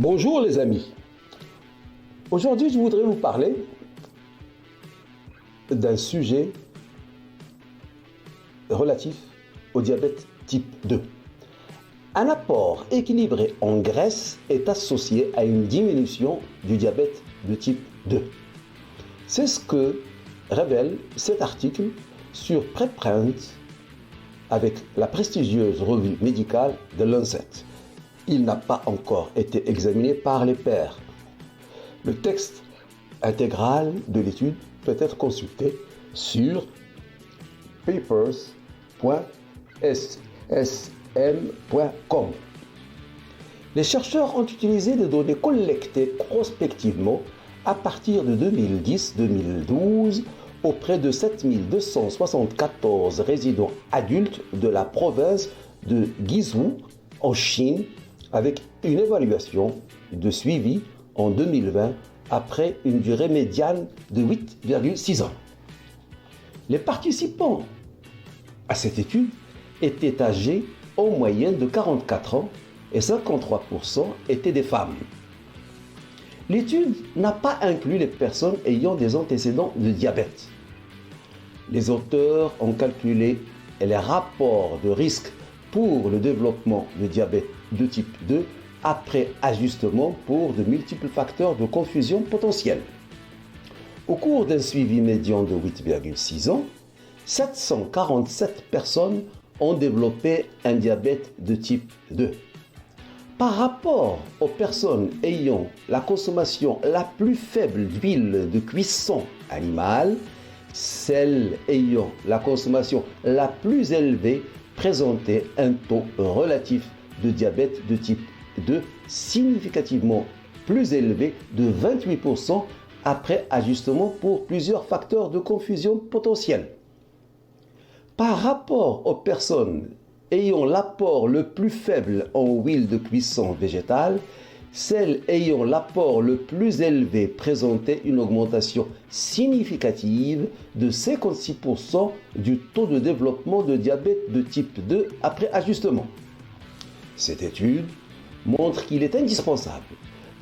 Bonjour les amis. Aujourd'hui, je voudrais vous parler d'un sujet relatif au diabète type 2. Un apport équilibré en graisse est associé à une diminution du diabète de type 2. C'est ce que révèle cet article sur Preprint avec la prestigieuse revue médicale de Lancet. Il n'a pas encore été examiné par les pairs. Le texte intégral de l'étude peut être consulté sur papers.ssm.com. Les chercheurs ont utilisé des données collectées prospectivement à partir de 2010-2012 auprès de 7274 résidents adultes de la province de Guizhou en Chine, avec une évaluation de suivi en 2020 après une durée médiane de 8,6 ans. Les participants à cette étude étaient âgés en moyenne de 44 ans et 53% étaient des femmes. L'étude n'a pas inclus les personnes ayant des antécédents de diabète. Les auteurs ont calculé les rapports de risque pour le développement de diabète de type 2 après ajustement pour de multiples facteurs de confusion potentielle. Au cours d'un suivi médian de 8,6 ans, 747 personnes ont développé un diabète de type 2. Par rapport aux personnes ayant la consommation la plus faible d'huile de cuisson animale, celles ayant la consommation la plus élevée présentaient un taux relatif de diabète de type 2 significativement plus élevé de 28% après ajustement pour plusieurs facteurs de confusion potentielle. Par rapport aux personnes ayant l'apport le plus faible en huile de cuisson végétale, celles ayant l'apport le plus élevé présentaient une augmentation significative de 56% du taux de développement de diabète de type 2 après ajustement. Cette étude montre qu'il est indispensable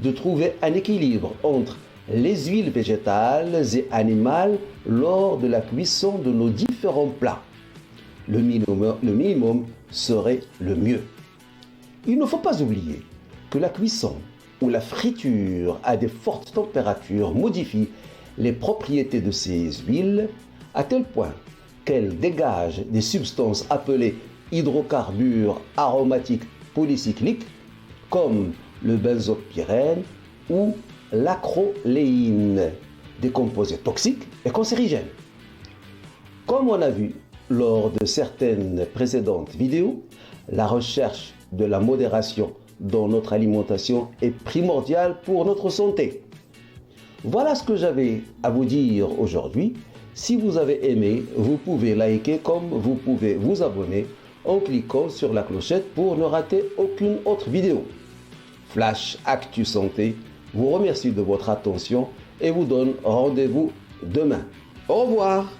de trouver un équilibre entre les huiles végétales et animales lors de la cuisson de nos différents plats. Le minimum serait le mieux. Il ne faut pas oublier que la cuisson ou la friture à des fortes températures modifie les propriétés de ces huiles à tel point qu'elles dégagent des substances appelées hydrocarbures aromatiques polycycliques comme le benzopyrène ou l'acroléine, des composés toxiques et cancérigènes. Comme on a vu lors de certaines précédentes vidéos, la recherche de la modération dans notre alimentation est primordiale pour notre santé. Voilà ce que j'avais à vous dire aujourd'hui. Si vous avez aimé, vous pouvez liker comme vous pouvez vous abonner en cliquant sur la clochette pour ne rater aucune autre vidéo. Flash Actu Santé vous remercie de votre attention et vous donne rendez-vous demain. Au revoir.